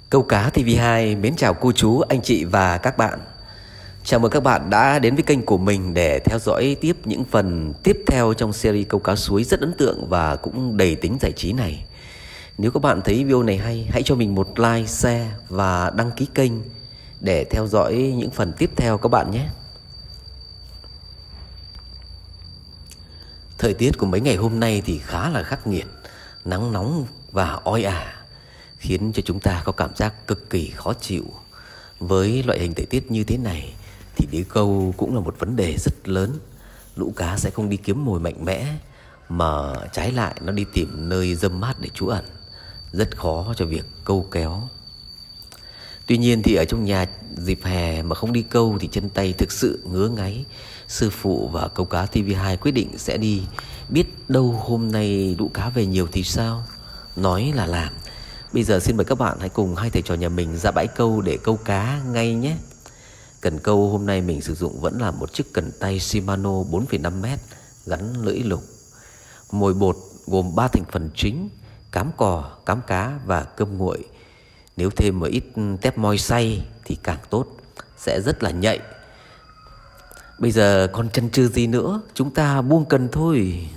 Câu cá TV2 mến chào cô chú, anh chị và các bạn. Chào mừng các bạn đã đến với kênh của mình để theo dõi tiếp những phần tiếp theo trong series câu cá suối rất ấn tượng và cũng đầy tính giải trí này. Nếu các bạn thấy video này hay, hãy cho mình một like, share và đăng ký kênh để theo dõi những phần tiếp theo các bạn nhé. Thời tiết của mấy ngày hôm nay thì khá là khắc nghiệt, nắng nóng và oi ả, khiến cho chúng ta có cảm giác cực kỳ khó chịu. Với loại hình thời tiết như thế này thì đi câu cũng là một vấn đề rất lớn. Lũ cá sẽ không đi kiếm mồi mạnh mẽ, mà trái lại nó đi tìm nơi râm mát để trú ẩn, rất khó cho việc câu kéo. Tuy nhiên thì ở trong nhà dịp hè mà không đi câu thì chân tay thực sự ngứa ngáy. Sư phụ và câu cá TV2 quyết định sẽ đi. Biết đâu hôm nay lũ cá về nhiều thì sao? Nói là làm. Bây giờ xin mời các bạn hãy cùng hai thầy trò nhà mình ra bãi câu để câu cá ngay nhé. Cần câu hôm nay mình sử dụng vẫn là một chiếc cần tay Shimano 4,5m gắn lưỡi lục. Mồi bột gồm 3 thành phần chính: cám cò, cám cá và cơm nguội. Nếu thêm một ít tép moi xay thì càng tốt, sẽ rất là nhạy. Bây giờ còn chần chừ gì nữa, chúng ta buông cần thôi.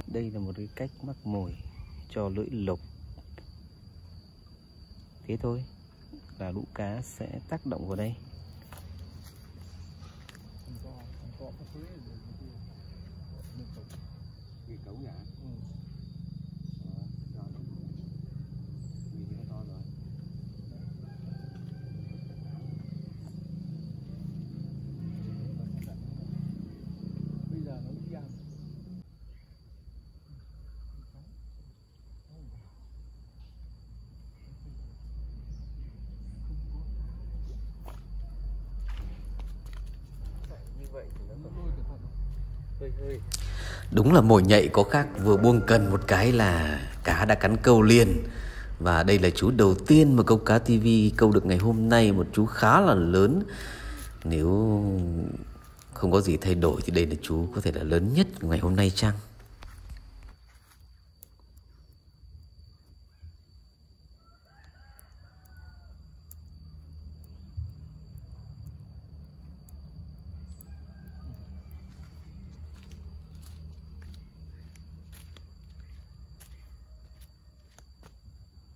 Đây là một cái cách mắc mồi cho lưỡi lục. Thế thôi là lũ cá sẽ tác động vào đây. Đúng là mồi nhạy có khác, vừa buông cần một cái là cá đã cắn câu liền. Và đây là chú đầu tiên mà câu cá TV câu được ngày hôm nay, một chú khá là lớn. Nếu không có gì thay đổi thì đây là chú có thể là lớn nhất ngày hôm nay chăng?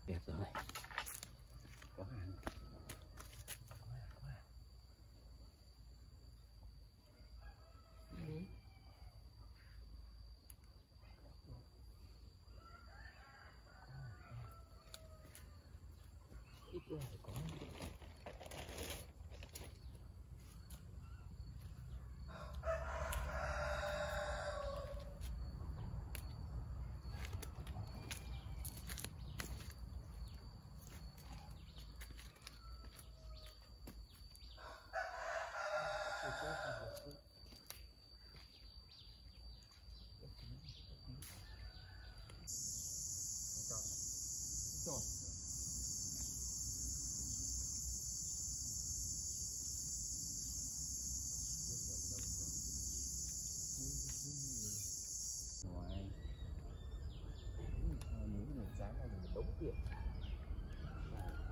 Đẹp rồi. Có hàng. Ít rồi có.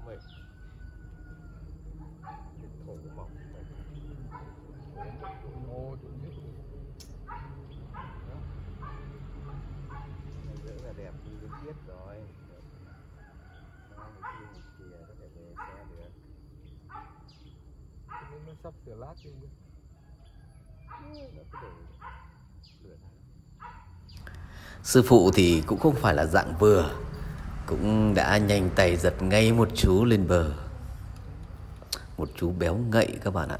Mệt. Thổ mỏng mệt. Ô chỗ nhất. Này rất là đẹp như cái tiết rồi. Hai người kia một kìa có thể về xe được. Nhưng nó sắp sửa lát chứ không? Nó có để lửa. Sư phụ thì cũng không phải là dạng vừa, cũng đã nhanh tay giật ngay một chú lên bờ. Một chú béo ngậy các bạn ạ.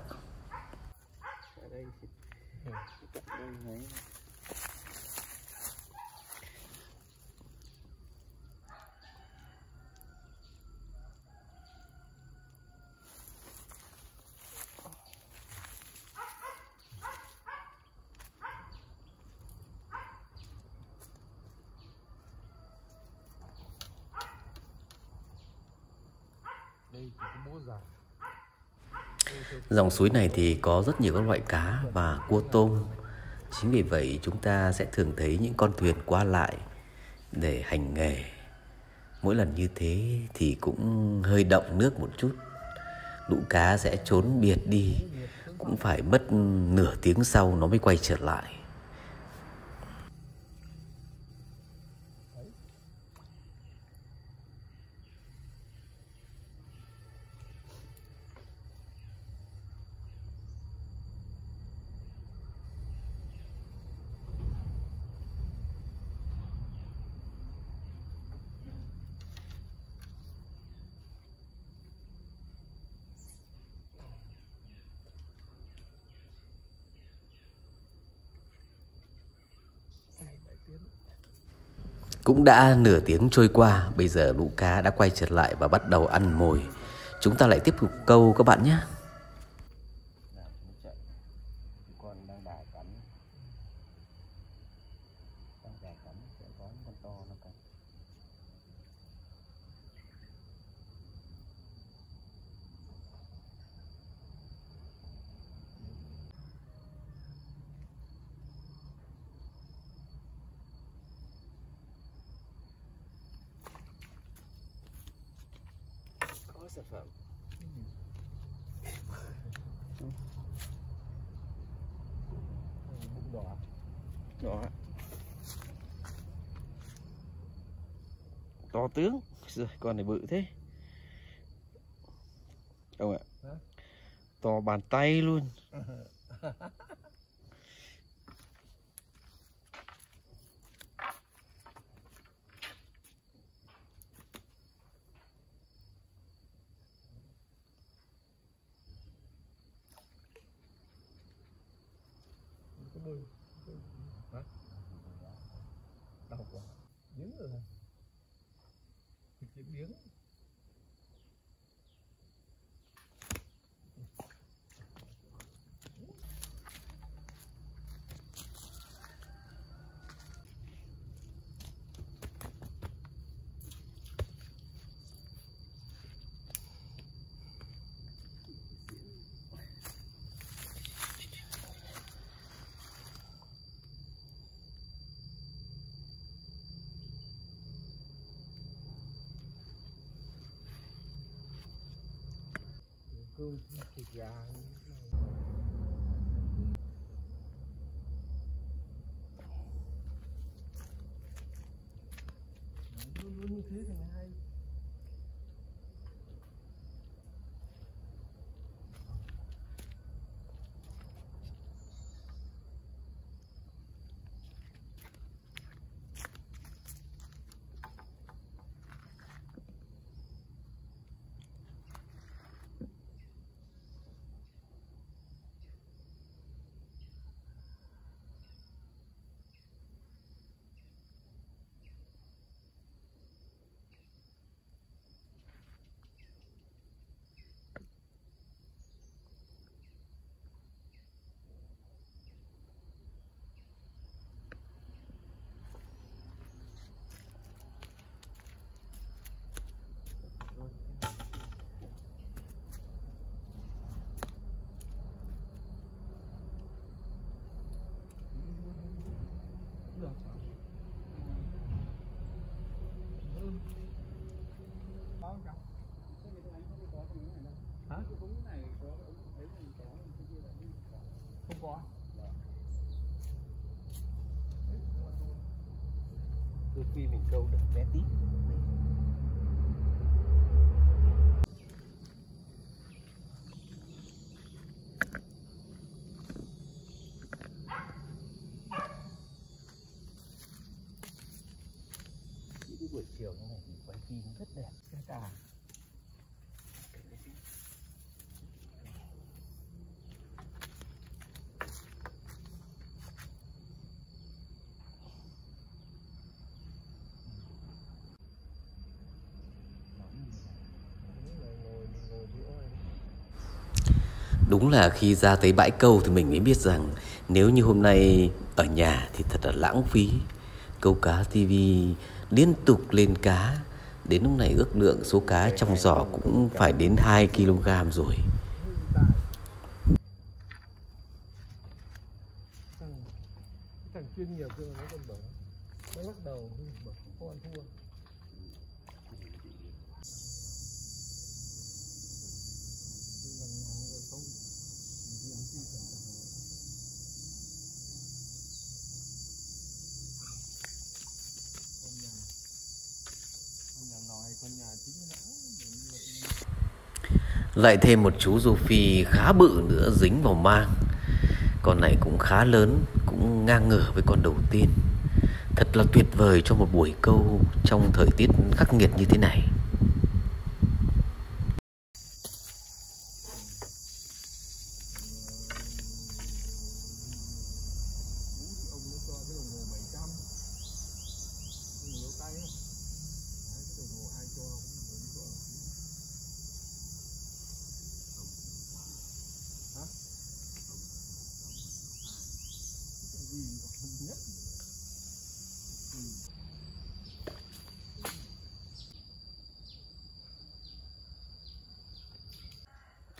Dòng suối này thì có rất nhiều các loại cá và cua tôm. Chính vì vậy chúng ta sẽ thường thấy những con thuyền qua lại để hành nghề. Mỗi lần như thế thì cũng hơi động nước một chút. Lũ cá sẽ trốn biệt đi, cũng phải mất nửa tiếng sau nó mới quay trở lại. Cũng đã nửa tiếng trôi qua, bây giờ lũ cá đã quay trở lại và bắt đầu ăn mồi. Chúng ta lại tiếp tục câu các bạn nhé. Sản phẩm đỏ to tướng rồi, con này bự thế ông ạ. To bàn tay luôn. Đau quá, biếng rồi, biếng. Cơm thịt gà luôn như thế thì hay. Hả? Không có. Đôi khi mình câu được bé tí. Những buổi chiều như này thì quay phim rất đẹp. Cả đúng là khi ra tới bãi câu thì mình mới biết rằng nếu như hôm nay ở nhà thì thật là lãng phí. Câu cá TV liên tục lên cá Đến lúc này ước lượng số cá trong giỏ cũng phải đến 2 kg rồi. Thằng chuyên nghiệp rồi nó còn bảo nó bắt đầu bảo không ăn thua. Lại thêm một chú rô phi khá bự nữa dính vào mang. Con này cũng khá lớn, cũng ngang ngửa với con đầu tiên. Thật là tuyệt vời cho một buổi câu trong thời tiết khắc nghiệt như thế này.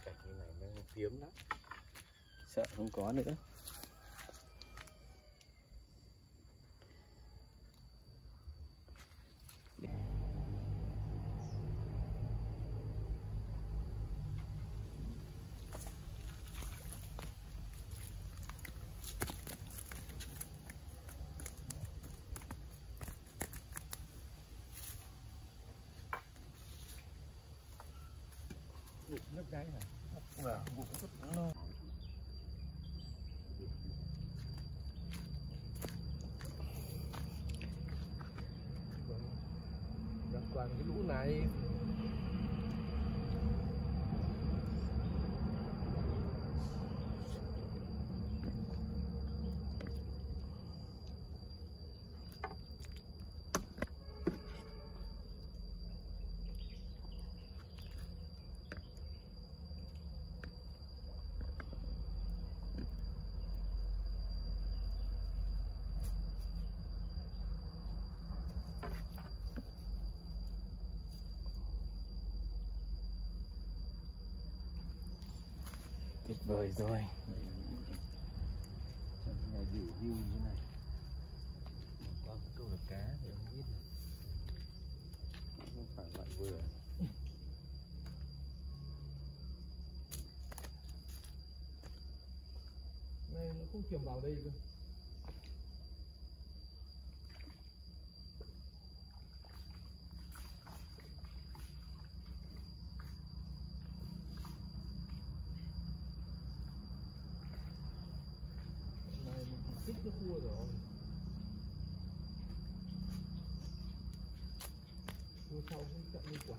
Cảnh như này nó hiếm lắm, sợ không có nữa. Nước đáy hả? Vâng, bụng rất no. Đang toàn cái lũ này. Tuyệt vời rồi. Trong ngày view như thế này, có câu được cá thì không biết này. Không phải loại vừa. Này nó không kiểm vào đây cơ. Thích nó thua rồi. Thua sau không chậm như quả.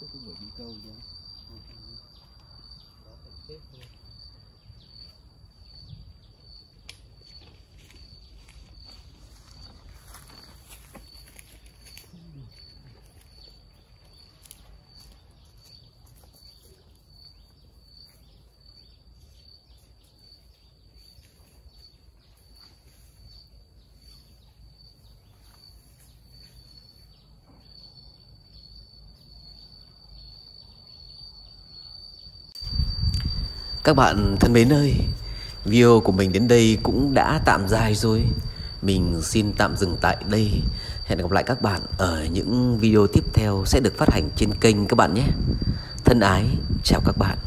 Cái buổi đi câu chứ. Đó phải xếp thôi. Các bạn thân mến ơi, video của mình đến đây cũng đã tạm dài rồi. Mình xin tạm dừng tại đây. Hẹn gặp lại các bạn ở những video tiếp theo sẽ được phát hành trên kênh các bạn nhé. Thân ái, chào các bạn.